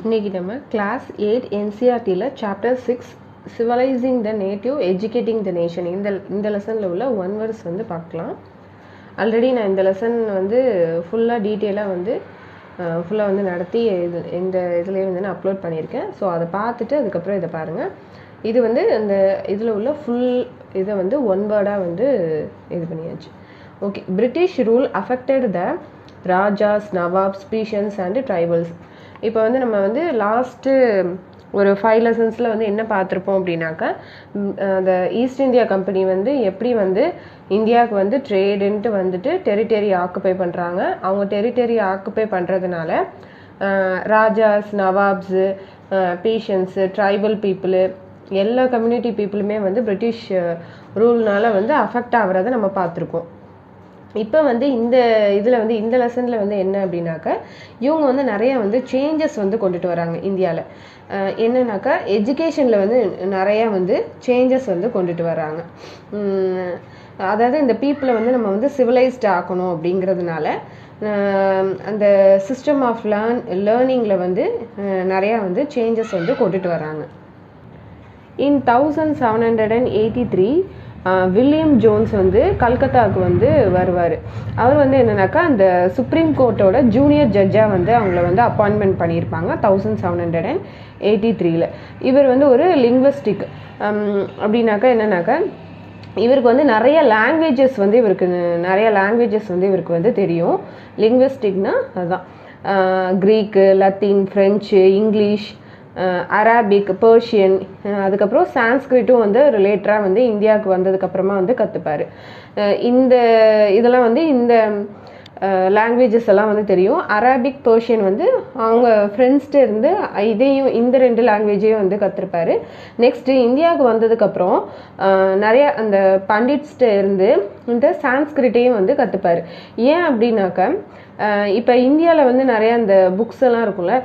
இன்றைக்கி நம்ம கிளாஸ் 8 என்சிஆர்டியில் chapter 6 civilising the native educating the nation இந்த லெசனில் உள்ள 1 verse வந்து பார்க்கலாம். ஆல்ரெடி நான் இந்த லெசன் வந்து ஃபுல்லாக டீட்டெயிலாக வந்து ஃபுல்லாக வந்து நடத்தி இந்த இதுலேயே வந்து நான் அப்லோட் பண்ணியிருக்கேன். ஸோ அதை பார்த்துட்டு அதுக்கப்புறம் இதை பாருங்கள். இது வந்து இந்த இதில் உள்ள ஃபுல் இதை வந்து 1 word-ஆக வந்து இது பண்ணியாச்சு. Okay, British rule affected the rajas, nawabs, peasants and tribals. இப்போ வந்து நம்ம வந்து லாஸ்ட்டு ஒரு 5 lessons-ல் வந்து என்ன பார்த்துருப்போம் அப்படின்னாக்கா, அந்த ஈஸ்ட் இந்தியா கம்பெனி வந்து எப்படி வந்து இந்தியாவுக்கு வந்து ட்ரேடுன்ட்டு வந்துட்டு டெரிட்டரி ஆக்குப்பை பண்ணுறாங்க. அவங்க டெரிட்டரி ஆக்குப்பை பண்ணுறதுனால ராஜாஸ், நவாப்ஸு, பீஷன்ஸு, ட்ரைபல் பீப்புளு, எல்லா கம்யூனிட்டி பீப்புளுமே வந்து பிரிட்டிஷ் ரூல்னால் வந்து அஃபெக்ட் ஆகிறத நம்ம பார்த்துருக்கோம். இப்போ வந்து இந்த இதில் வந்து இந்த லெசனில் வந்து என்ன அப்படின்னாக்கா, இவங்க வந்து நிறைய வந்து சேஞ்சஸ் வந்து கொண்டுட்டு வராங்க இந்தியாவில். என்னன்னாக்கா எஜுகேஷனில் வந்து நிறையா வந்து சேஞ்சஸ் வந்து கொண்டுட்டு வராங்க. அதாவது இந்த பீப்புளை வந்து நம்ம வந்து சிவிலைஸ்ட் ஆக்கணும் அப்படிங்கிறதுனால அந்த சிஸ்டம் ஆஃப் லேர்னிங்கில் வந்து நிறையா வந்து சேஞ்சஸ் வந்து கொண்டுட்டு வராங்க. இன் 1783 வில்லியம் ஜோன்ஸ் வந்து கல்கத்தாவுக்கு வந்து வருவார். அவர் வந்து என்னன்னாக்கா அந்த சுப்ரீம் கோர்ட்டோட ஜூனியர் ஜட்ஜாக வந்து அவங்கள வந்து அப்பாயின்மெண்ட் பண்ணியிருப்பாங்க 1783. இவர் வந்து ஒரு லிங்குவிஸ்டிக் அப்படின்னாக்கா என்னன்னாக்கா, இவருக்கு வந்து நிறைய லாங்குவேஜஸ் வந்து இவருக்கு வந்து தெரியும். லிங்குவிஸ்டிக்னா அதுதான் Greek, Latin, French, English, Arabic, Persian, அதுக்கப்புறம் சான்ஸ்கிரிட்டும் வந்து ரிலேட்டடாக வந்து இந்தியாவுக்கு வந்ததுக்கப்புறமா வந்து கற்றுப்பார். இதெல்லாம் வந்து இந்த லாங்குவேஜஸ் எல்லாம் வந்து தெரியும். அரபிக், பெர்ஷியன் வந்து அவங்க ஃப்ரெண்ட்ஸ்ட்டு இருந்து இந்த 2 லாங்குவேஜையும் வந்து கற்றுருப்பாரு. நெக்ஸ்ட்டு இந்தியாவுக்கு வந்ததுக்கப்புறம் நிறைய அந்த பண்டிட்ஸ்ட்டு இருந்து இந்த சான்ஸ்கிரிட்டையும் வந்து கற்றுப்பார். ஏன் அப்படின்னாக்கா, இப்போ இந்தியாவில் வந்து நிறையா அந்த புக்ஸ் எல்லாம் இருக்கும்ல,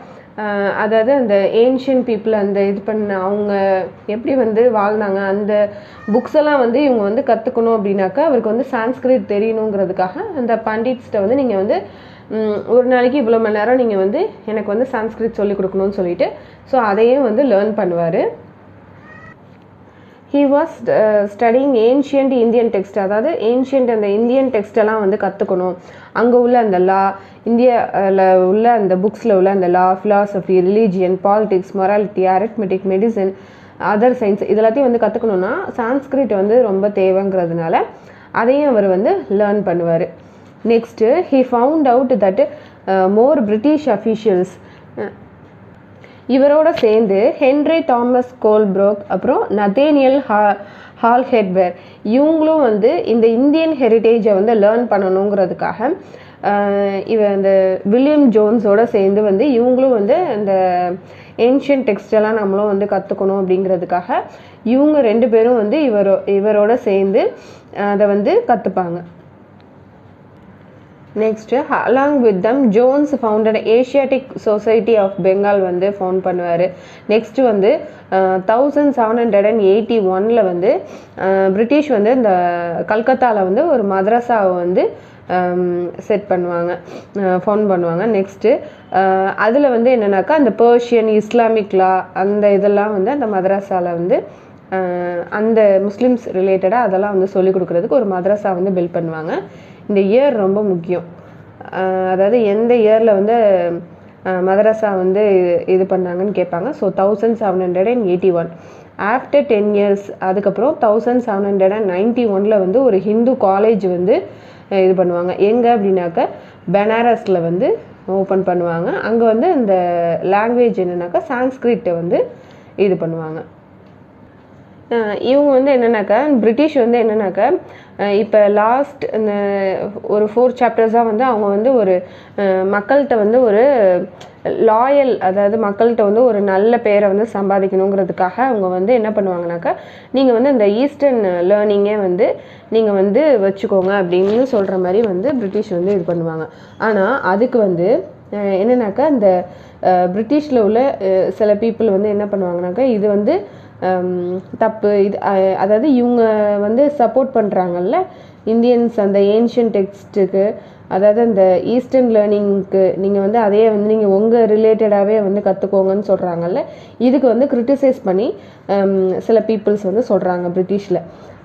அதாவது அந்த ஏன்ஷியன் பீப்புள் அந்த இது பண்ண அவங்க எப்படி வந்து வாழ்ந்தாங்க, அந்த புக்ஸ் எல்லாம் வந்து இவங்க வந்து கற்றுக்கணும் அப்படின்னாக்கா அவருக்கு வந்து சான்ஸ்கிரிட் தெரியணுங்கிறதுக்காக அந்த பண்டிட்ஸ்கிட்ட வந்து நீங்கள் வந்து ஒரு நாளைக்கு இவ்வளோ மணி நேரம் நீங்கள் வந்து எனக்கு வந்து சான்ஸ்கிரிட் சொல்லிக் கொடுக்கணும்னு சொல்லிட்டு ஸோ அதையும் வந்து லேர்ன் பண்ணுவார். He was studying ancient Indian text, அதாவது ஏன்ஷியன்ட் அந்த இந்தியன் டெக்ஸ்டெல்லாம் வந்து கற்றுக்கணும். அங்கே உள்ள அந்த லா, இந்தியாவில் உள்ள அந்த புக்ஸில் உள்ள அந்த law, philosophy, religion, politics, morality, arithmetic, medicine, other science இதெல்லாத்தையும் வந்து கற்றுக்கணுன்னா சான்ஸ்கிரிட் வந்து ரொம்ப தேவைங்கிறதுனால அதையும் அவர் வந்து லேர்ன் பண்ணுவார். Next he found out that more British officials, இவரோட சேர்ந்து ஹென்ரி தாமஸ் கோல்ப்ரோக், அப்புறம் நதேனியல் ஹால்ஹெட்வேர், இவங்களும் வந்து இந்த இந்தியன் ஹெரிட்டேஜை வந்து லேர்ன் பண்ணணுங்கிறதுக்காக இந்த வில்லியம் ஜோன்ஸோட சேர்ந்து வந்து இவங்களும் வந்து இந்த ஏன்ஷியன்ட் டெக்ஸ்டெல்லாம் நம்மளும் வந்து கற்றுக்கணும் அப்படிங்கிறதுக்காக இவங்க 2 பேரும் வந்து இவரோட சேர்ந்து அதை வந்து கற்றுப்பாங்க. Next along with them Jones founded Asiatic Society of Bengal வந்து ஃபவுண்ட் பண்ணுவார். நெக்ஸ்ட்டு வந்து 1781 வந்து பிரிட்டிஷ் வந்து இந்த கல்கத்தாவில் வந்து ஒரு மதரசாவை வந்து ஃபவுண்ட் பண்ணுவாங்க. நெக்ஸ்ட்டு அதில் வந்து என்னென்னாக்கா அந்த பெர்ஷியன், இஸ்லாமிக் லா அந்த இதெல்லாம் வந்து அந்த மதரசாவில் வந்து அந்த முஸ்லீம்ஸ் ரிலேட்டடாக அதெல்லாம் வந்து சொல்லிக் கொடுக்குறதுக்கு ஒரு மதரசா வந்து பில்ட் பண்ணுவாங்க. இந்த இயர் ரொம்ப முக்கியம். அதாவது எந்த இயரில் வந்து மதரசா வந்து இது பண்ணாங்கன்னு கேட்பாங்க. ஸோ 1781. ஆஃப்டர் 10 years அதுக்கப்புறம் 1791 வந்து ஒரு ஹிந்து காலேஜ் வந்து இது பண்ணுவாங்க. எங்கே அப்படின்னாக்கா பெனாரஸில் வந்து ஓப்பன் பண்ணுவாங்க. அங்கே வந்து இந்த லாங்குவேஜ் என்னன்னாக்கா சான்ஸ்கிரிட்டை வந்து இது பண்ணுவாங்க. இவங்க வந்து என்னன்னாக்கா பிரிட்டிஷ் வந்து என்னன்னாக்கா இப்போ லாஸ்ட் இந்த ஒரு 4 chapters-ஆக வந்து அவங்க வந்து ஒரு மக்கள்கிட்ட வந்து ஒரு லாயல், அதாவது மக்கள்கிட்ட வந்து ஒரு நல்ல பேரை வந்து சம்பாதிக்கணுங்கிறதுக்காக அவங்க வந்து என்ன பண்ணுவாங்கனாக்கா, நீங்கள் வந்து இந்த ஈஸ்டர்ன் லேர்னிங்கே வந்து நீங்கள் வந்து வச்சுக்கோங்க அப்படின்னு சொல்கிற மாதிரி வந்து பிரிட்டிஷ் வந்து இது பண்ணுவாங்க. ஆனால் அதுக்கு வந்து என்னன்னாக்கா இந்த பிரிட்டிஷில் உள்ள சில பீப்புள் வந்து என்ன பண்ணுவாங்கனாக்கா, இது வந்து தப்பு இது. அதாவது இவங்க வந்து சப்போர்ட் பண்ணுறாங்கல்ல இந்தியன்ஸ் அந்த ஏன்ஷியன் டெக்ஸ்ட்டுக்கு, அதாவது அந்த ஈஸ்டர்ன் லேர்னிங்க்கு நீங்கள் வந்து அதையே வந்து நீங்கள் உங்கள் ரிலேட்டடாகவே வந்து கற்றுக்கோங்கன்னு சொல்கிறாங்கல்ல, இதுக்கு வந்து கிரிட்டிசைஸ் பண்ணி சில பீப்புள்ஸ் வந்து சொல்கிறாங்க பிரிட்டிஷில்.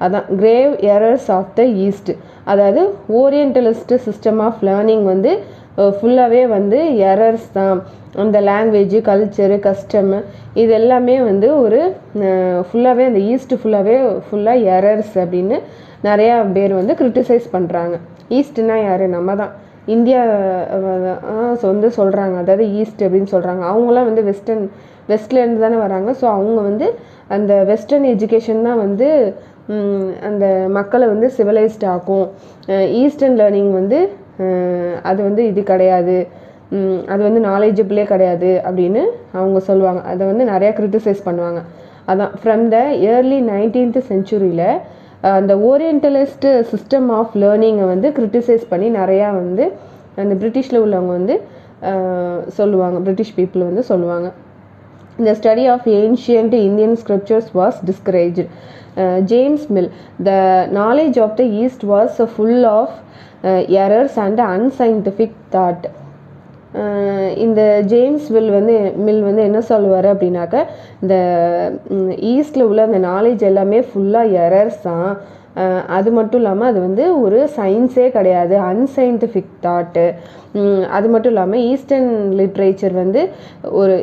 அதான் grave errors of the east, அதாவது ஓரியன்டலிஸ்ட் சிஸ்டம் ஆஃப் லேர்னிங் வந்து ஃபுல்லாகவே வந்து எரர்ஸ் தான். அந்த லாங்குவேஜு, கல்ச்சரு, கஸ்டமு இது எல்லாமே வந்து ஒரு ஃபுல்லாகவே அந்த ஈஸ்ட்டு ஃபுல்லாக எரர்ஸ் அப்படின்னு நிறையா பேர் வந்து கிரிட்டிசைஸ் பண்ணுறாங்க. ஈஸ்ட்னா யார்? நம்ம தான், இந்தியா வந்து சொல்கிறாங்க. அதாவது ஈஸ்ட் அப்படின்னு சொல்கிறாங்க. அவங்களாம் வந்து வெஸ்ட்லேருந்து தானே வராங்க. ஸோ அவங்க வந்து அந்த வெஸ்டர்ன் எஜுகேஷன் தான் வந்து அந்த மக்களை வந்து சிவிலைஸ்ட் ஆக்கும். ஈஸ்டர்ன் லேர்னிங் வந்து அது வந்து இது கிடையாது, அது வந்து நாலேஜபிளே கிடையாது அப்படின்னு அவங்க சொல்லுவாங்க. அதை வந்து நிறையா கிரிட்டிசைஸ் பண்ணுவாங்க. அதான் ஃப்ரம் த ஏர்லி 19th செஞ்சுரியில் அந்த ஓரியன்டலிஸ்ட் சிஸ்டம் ஆஃப் லேர்னிங்கை வந்து கிரிட்டிசைஸ் பண்ணி நிறையா வந்து அந்த பிரிட்டிஷில் உள்ளவங்க வந்து சொல்லுவாங்க, பிரிட்டிஷ் பீப்புள் வந்து சொல்லுவாங்க. The study of ancient Indian scriptures was discouraged. James Mill, the knowledge of the East was full of errors and unscientific thought. இந்த ஜேம்ஸ் மில் வந்து என்ன சொல்லுவார் அப்படின்னாக்க, இந்த ஈஸ்டில் உள்ள அந்த நாலேஜ் எல்லாமே ஃபுல்லாக எரர்ஸ் தான். அது மட்டும் இல்லாமல் அது வந்து ஒரு சயின்ஸே கிடையாது, அன்சைன்டிஃபிக் தாட்டு. அது மட்டும் இல்லாமல் ஈஸ்டர்ன் லிட்ரேச்சர் வந்து ஒரு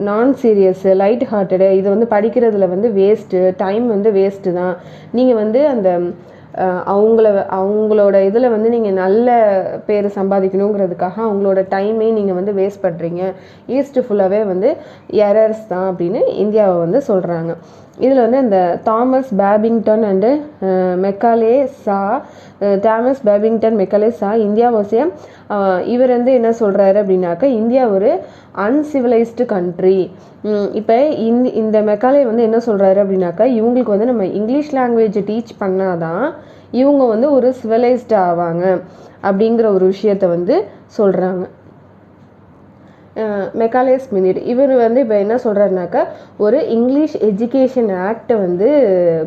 நான் சீரியஸ், லைட் ஹார்ட்டடு, இது வந்து படிக்கிறதுல வந்து வேஸ்ட்டு, டைம் வந்து வேஸ்ட்டு தான். நீங்கள் வந்து அந்த அவங்களோட இதில் வந்து நீங்கள் நல்ல பேர் சம்பாதிக்கணுங்கிறதுக்காக அவங்களோட டைமே நீங்கள் வந்து வேஸ்ட் பண்ணுறீங்க. ஈஸ்ட்டு ஃபுல்லாகவே வந்து எரர்ஸ் தான் அப்படின்னு இந்தியாவை வந்து சொல்கிறாங்க. இதில் வந்து இந்த தாமஸ் பேபிங்டன் அண்டு மெக்காலே சா இந்தியா வாசியம் இவர் வந்து என்ன சொல்கிறாரு அப்படின்னாக்கா, இந்தியா ஒரு அன்சிவிலைஸ்டு கண்ட்ரி. இப்போ இந்த மெக்காலே வந்து என்ன சொல்கிறாரு அப்படின்னாக்கா, இவங்களுக்கு வந்து நம்ம இங்கிலீஷ் லாங்குவேஜ் டீச் பண்ணாதான் இவங்க வந்து ஒரு சிவிலைஸ்டு ஆவாங்க அப்படிங்கிற ஒரு விஷயத்தை வந்து சொல்கிறாங்க. மெக்காலேஸ் மினிட் இவர் வந்து இப்போ என்ன சொல்கிறாருனாக்கா, ஒரு இங்கிலீஷ் எஜுகேஷன் ஆக்டை வந்து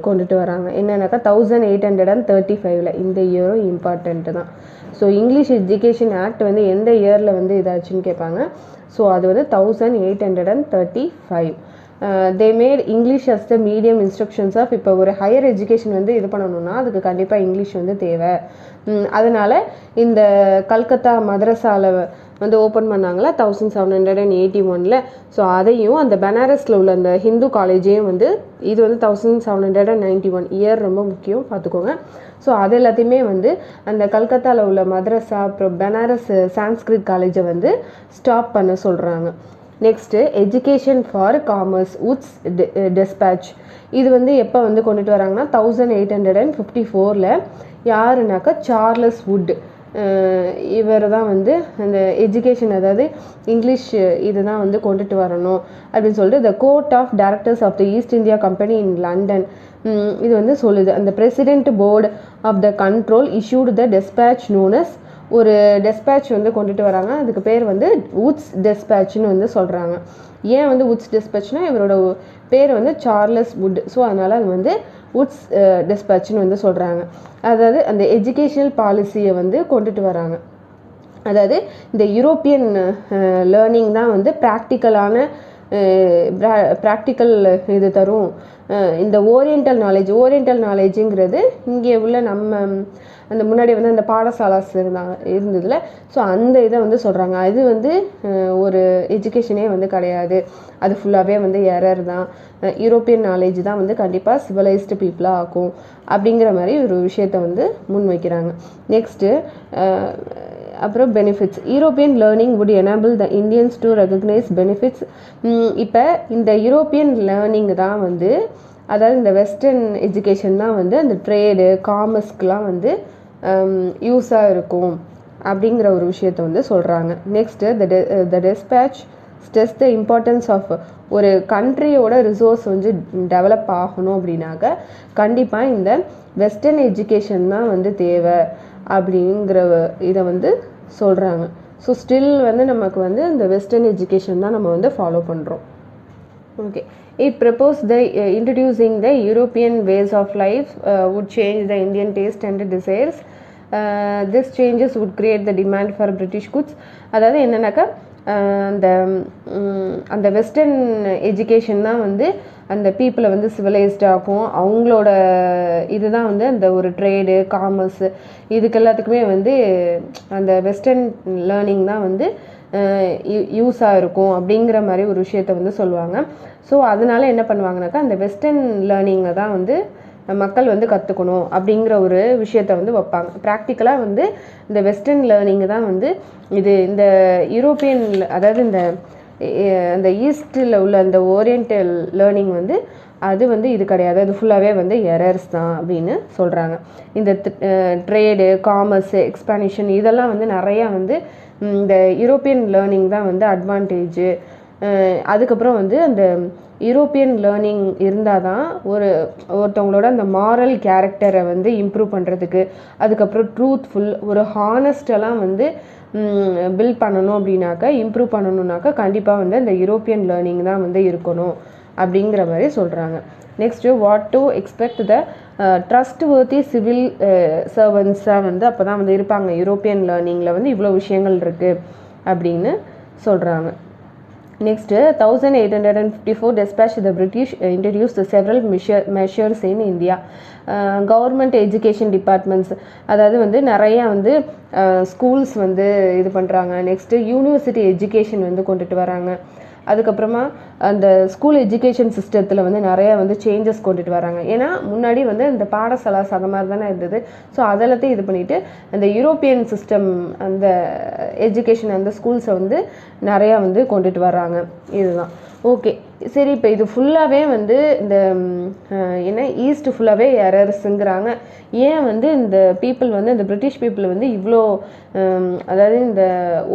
கொண்டுட்டு வராங்க. என்னன்னாக்கா 1835 இந்த இயரும் இம்பார்ட்டண்ட்டு தான். ஸோ இங்கிலீஷ் எஜுகேஷன் ஆக்ட் வந்து எந்த இயரில் வந்து இதாச்சுன்னு கேட்பாங்க. ஸோ அது வந்து 1835. They made English as the medium instructions of. இப்போ ஒரு ஹையர் எஜுகேஷன் வந்து இது பண்ணணும்னா அதுக்கு கண்டிப்பாக இங்கிலீஷ் வந்து தேவை. அதனால் இந்த கல்கத்தா மதரசாவில் வந்து ஓப்பன் பண்ணாங்களா 1781. ஸோ அதையும் அந்த பனாரஸில் உள்ள அந்த ஹிந்து காலேஜையும் வந்து இது வந்து 1791 இயர் ரொம்ப முக்கியம் பார்த்துக்கோங்க. ஸோ அது எல்லாத்தையுமே வந்து அந்த கல்கத்தாவில் உள்ள மதரசா அப்புறம் பனாரஸ் சான்ஸ்கிரிட் காலேஜை வந்து ஸ்டாப் பண்ண சொல்கிறாங்க. Next education for commerce woods dispatch இது வந்து எப்போ வந்து கொண்டுட்டு வராங்கன்னா 1854. யாருனாக்கா சார்லஸ் வுட், இவர் தான் வந்து அந்த எஜுகேஷன், அதாவது இங்கிலீஷ் இதுதான் வந்து கொண்டுட்டு வரணும் அப்படின்னு சொல்லிட்டு the court of directors of the East India Company in London இது வந்து சொல்லுது. அந்த president board of the control issued the despatch known as. ஒரு டெஸ்பேட்ச் வந்து கொண்டுட்டு வராங்க, அதுக்கு பேர் வந்து உட்ஸ் டெஸ்பேட்ச்னு வந்து சொல்கிறாங்க. ஏன் வந்து உட்ஸ் டெஸ்பேட்ச்னா இவரோட பேர் வந்து சார்லஸ் வுட். ஸோ அதனால் அது வந்து உட்ஸ் டெஸ்பேட்ச்னு வந்து சொல்கிறாங்க. அதாவது அந்த எஜுகேஷனல் பாலிசியை வந்து கொண்டுட்டு வராங்க. அதாவது இந்த யூரோப்பியன் லேர்னிங் தான் வந்து ப்ராக்டிக்கல் இது தரும். இந்த ஓரியண்டல் நாலேஜுங்கிறது இங்கே உள்ள நம்ம அந்த முன்னாடி வந்து அந்த பாடசாலாஸ் இருந்ததில்ல. ஸோ அந்த இதை வந்து சொல்கிறாங்க. அது வந்து ஒரு எஜுகேஷனே வந்து கிடையாது, அது ஃபுல்லாகவே வந்து எரர் தான். யூரோப்பியன் நாலேஜ் தான் வந்து கண்டிப்பாக சிவிலைஸ்டு பீப்புளாக ஆக்கும் அப்படிங்கிற மாதிரி ஒரு விஷயத்தை வந்து முன்வைக்கிறாங்க. நெக்ஸ்ட்டு அப்புறம் benefits. European learning would enable the Indians to recognise benefits. இப்போ இந்த யூரோப்பியன் லேர்னிங் தான் வந்து, அதாவது இந்த வெஸ்டர்ன் எஜுகேஷன் தான் வந்து அந்த ட்ரேடு காமர்ஸ்க்கெலாம் வந்து யூஸாக இருக்கும் அப்படிங்கிற ஒரு விஷயத்தை வந்து சொல்கிறாங்க. Next the despatch stress the importance of. ஒரு கண்ட்ரியோட ரிசோர்ஸ் வந்து டெவலப் ஆகணும் அப்படின்னாக்க கண்டிப்பாக இந்த வெஸ்டர்ன் எஜுகேஷன் தான் வந்து தேவை அப்படிங்கிற இதை வந்து சொல்கிறாங்க. ஸோ ஸ்டில் வந்து நமக்கு வந்து இந்த வெஸ்டர்ன் எஜுகேஷன் தான் நம்ம வந்து ஃபாலோ பண்ணுறோம். Okay. It proposed the introducing the European ways of life would change the Indian taste and desires. This changes would create the demand for British goods. அதாவது என்னன்னாக்கா அந்த அந்த வெஸ்டர்ன் எஜுகேஷன் தான் வந்து அந்த பீப்புளை வந்து சிவிலைஸ்டாகும். அவங்களோட இதுதான் வந்து அந்த ஒரு ட்ரேடு காமர்ஸு இதுக்கு எல்லாத்துக்குமே வந்து அந்த வெஸ்டர்ன் லேர்னிங் தான் வந்து யூஸாக இருக்கும் அப்படிங்கிற மாதிரி ஒரு விஷயத்த வந்து சொல்லுவாங்க. ஸோ அதனால என்ன பண்ணுவாங்கனாக்கா அந்த வெஸ்டர்ன் லேர்னிங்கை தான் வந்து மக்கள் வந்து கற்றுக்கணும் அப்படிங்கிற ஒரு விஷயத்த வந்து வைப்பாங்க. ப்ராக்டிக்கலாக வந்து இந்த வெஸ்டர்ன் லேர்னிங்கு தான் வந்து இது இந்த யூரோப்பியன் அதாவது இந்த ஈஸ்டில் உள்ள அந்த ஓரியன்டல் லேர்னிங் வந்து அது வந்து இது கிடையாது, அது ஃபுல்லாகவே வந்து எரர்ஸ் தான் அப்படின்னு சொல்கிறாங்க. இந்த ட்ரேடு காமர்ஸு எக்ஸ்பானிஷன் இதெல்லாம் வந்து நிறையா வந்து இந்த யூரோப்பியன் லேர்னிங் தான் வந்து அட்வான்டேஜு. அதுக்கப்புறம் வந்து அந்த யூரோப்பியன் லேர்னிங் இருந்தால் தான் ஒருத்தவங்களோட அந்த மாரல் கேரக்டரை வந்து இம்ப்ரூவ் பண்ணுறதுக்கு, அதுக்கப்புறம் ட்ரூத்ஃபுல் ஒரு ஹானஸ்டெல்லாம் வந்து பில்ட் பண்ணணும் அப்படின்னாக்கா இம்ப்ரூவ் பண்ணணுன்னாக்கா கண்டிப்பாக வந்து அந்த யூரோப்பியன் லேர்னிங் தான் வந்து இருக்கணும் அப்படிங்கிற மாதிரி சொல்கிறாங்க. Next what to expect the trustworthy civil சர்வன்ஸாக வந்து அப்போ தான் வந்து இருப்பாங்க. யூரோப்பியன் லேர்னிங்கில் வந்து இவ்வளோ விஷயங்கள் இருக்குது அப்படின்னு சொல்கிறாங்க. Next, 1854 dispatch the British introduced several measures in India. Government education departments அதாவது வந்து நிறையா வந்து ஸ்கூல்ஸ் வந்து இது பண்ணுறாங்க. நெக்ஸ்ட்டு யூனிவர்சிட்டி எஜுகேஷன் வந்து கொண்டுட்டு வராங்க. அதுக்கப்புறமா அந்த ஸ்கூல் எஜுகேஷன் சிஸ்டத்தில் வந்து நிறையா வந்து சேஞ்சஸ் கொண்டுட்டு வராங்க. ஏன்னா முன்னாடி வந்து இந்த பாடசாலாஸ் அந்த மாதிரி தானே இருந்தது. ஸோ அதெல்லாத்தையும் இது பண்ணிவிட்டு அந்த யூரோப்பியன் சிஸ்டம் அந்த எஜுகேஷன் அந்த ஸ்கூல்ஸை வந்து நிறையா வந்து கொண்டுட்டு வராங்க. இதுதான் ஓகே. சரி, இப்போ இது ஃபுல்லாகவே வந்து இந்த என்ன ஈஸ்ட் ஃபுல்லாகவே எரர்ஸுங்கிறாங்க. ஏன் வந்து இந்த பீப்புள் வந்து இந்த பிரிட்டிஷ் பீப்புள் வந்து இவ்வளோ அதாவது இந்த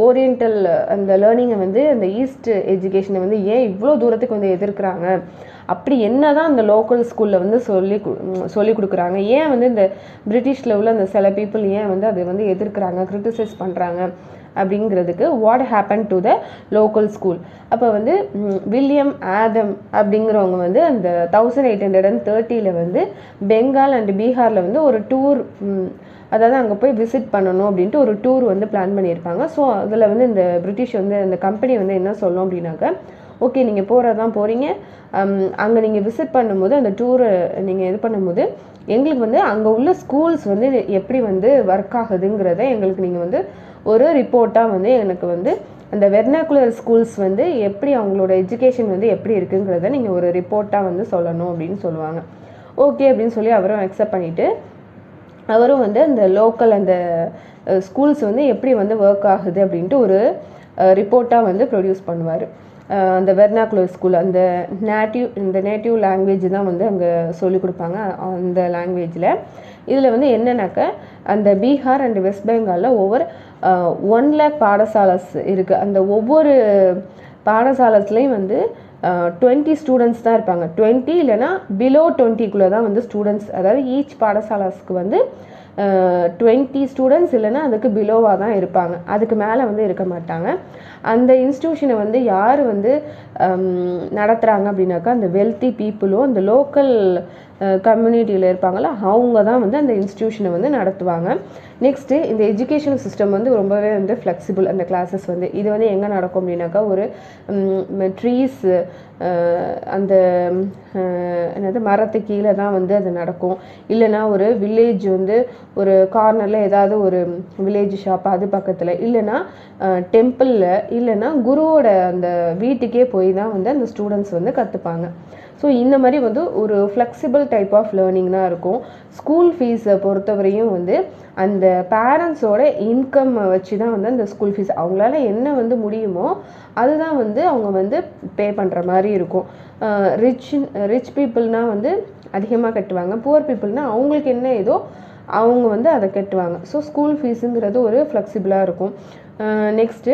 ஓரியன்டல் அந்த லேர்னிங்கை வந்து அந்த ஈஸ்ட் எஜுகேஷனை வந்து ஏன் இவ்வளோ தூரத்துக்கு வந்து எதிர்க்கிறாங்க? அப்படி என்ன தான் அந்த லோக்கல் ஸ்கூலில் வந்து சொல்லி கொடுக்குறாங்க? ஏன் வந்து இந்த பிரிட்டிஷில் உள்ள அந்த சில பீப்புள் ஏன் வந்து அதை வந்து எதிர்க்கிறாங்க, கிரிட்டிசைஸ் பண்ணுறாங்க அப்படிங்கிறதுக்கு what happen to the local school. அப்போ வந்து வில்லியம் ஆதம் அப்படிங்கிறவங்க வந்து அந்த 1830 வந்து பெங்கால் அண்ட் பீகாரில் வந்து ஒரு டூர், அதாவது அங்கே போய் விசிட் பண்ணணும் அப்படின்ட்டு ஒரு டூர் வந்து பிளான் பண்ணியிருப்பாங்க. ஸோ அதில் வந்து இந்த பிரிட்டிஷ் வந்து அந்த கம்பெனி வந்து என்ன சொல்லும் அப்படின்னாக்க, ஓகே நீங்கள் போகிறதான் போகிறீங்க, அங்கே நீங்கள் விசிட் பண்ணும்போது அந்த டூரை நீங்கள் இது பண்ணும்போது எங்களுக்கு வந்து அங்கே உள்ள ஸ்கூல்ஸ் வந்து எப்படி வந்து ஒர்க் ஆகுதுங்கிறத எங்களுக்கு நீங்கள் வந்து ஒரு ரிப்போர்ட்டாக வந்து எனக்கு வந்து அந்த வெர்னாகுலர் ஸ்கூல்ஸ் வந்து எப்படி அவங்களோட எஜுகேஷன் வந்து எப்படி இருக்குங்கிறத நீங்கள் ஒரு ரிப்போர்ட்டாக வந்து சொல்லணும் அப்படின்னு சொல்லுவாங்க. ஓகே அப்படின்னு சொல்லி அவரும் அக்செப்ட் பண்ணிவிட்டு அவரும் வந்து அந்த லோக்கல் அந்த ஸ்கூல்ஸ் வந்து எப்படி வந்து ஒர்க் ஆகுது அப்படின்ட்டு ஒரு ரிப்போர்ட்டாக வந்து ப்ரொடியூஸ் பண்ணுவார். அந்த வெர்னாகுலர் ஸ்கூல் அந்த நேட்டிவ் லாங்குவேஜ் தான் வந்து அங்கே சொல்லிக் கொடுப்பாங்க அந்த லாங்குவேஜில். இதில் வந்து என்னன்னாக்கா அந்த பீகார் அண்ட் வெஸ்ட் பெங்காலில் ஒவ்வொரு 1 lakh பாடசாலாஸ் இருக்குது. அந்த ஒவ்வொரு பாடசாலஸ்லேயும் வந்து 20 ஸ்டூடெண்ட்ஸ் தான் இருப்பாங்க. 20 இல்லைனா பிலோ 20க்குள்ளே தான் வந்து ஸ்டூடெண்ட்ஸ், அதாவது ஈச் பாடசாலாஸ்க்கு வந்து 20 ஸ்டூடெண்ட்ஸ் இல்லைன்னா அதுக்கு பிலோவாக தான் இருப்பாங்க, அதுக்கு மேலே வந்து இருக்க மாட்டாங்க. அந்த இன்ஸ்டியூஷனை வந்து யார் வந்து நடத்துகிறாங்க அப்படின்னாக்கா அந்த வெல்த்தி பீப்புளும் அந்த லோக்கல் கம்யூனிட்டியில் இருப்பாங்களா அவங்க தான் வந்து அந்த இன்ஸ்டியூஷனை வந்து நடத்துவாங்க. நெக்ஸ்ட்டு இந்த எஜுகேஷனல் சிஸ்டம் வந்து ரொம்பவே வந்து ஃப்ளெக்சிபிள். அந்த கிளாஸஸ் வந்து இது வந்து எங்கே நடக்கும் அப்படின்னாக்கா ஒரு ட்ரீஸ் அந்த என்னது மரத்து கீழே தான் வந்து அது நடக்கும். இல்லைனா ஒரு வில்லேஜ் வந்து ஒரு கார்னரில் ஏதாவது ஒரு வில்லேஜ் ஷாப் அது பக்கத்தில், இல்லைனா டெம்பிளில், இல்லைனா குருவோட அந்த வீட்டுக்கே போய் தான் வந்து அந்த ஸ்டூடெண்ட்ஸ் வந்து கற்றுப்பாங்க. ஸோ இந்த மாதிரி வந்து ஒரு ஃப்ளெக்சிபிள் டைப் ஆஃப் லேர்னிங் தான் இருக்கும். ஸ்கூல் ஃபீஸை பொறுத்தவரையும் வந்து அந்த பேரண்ட்ஸோட இன்கம் வச்சு தான் வந்து அந்த ஸ்கூல் ஃபீஸ் அவங்களால என்ன வந்து முடியுமோ அதுதான் வந்து அவங்க வந்து பே பண்ணுற மாதிரி இருக்கும். ரிச் பீப்புள்னால் வந்து அதிகமாக கட்டுவாங்க, புவர் பீப்புள்னால் அவங்களுக்கு என்ன ஏதோ அவங்க வந்து அதை கட்டுவாங்க. ஸோ ஸ்கூல் ஃபீஸுங்கிறது ஒரு ஃப்ளெக்சிபிளாக இருக்கும். நெக்ஸ்ட்டு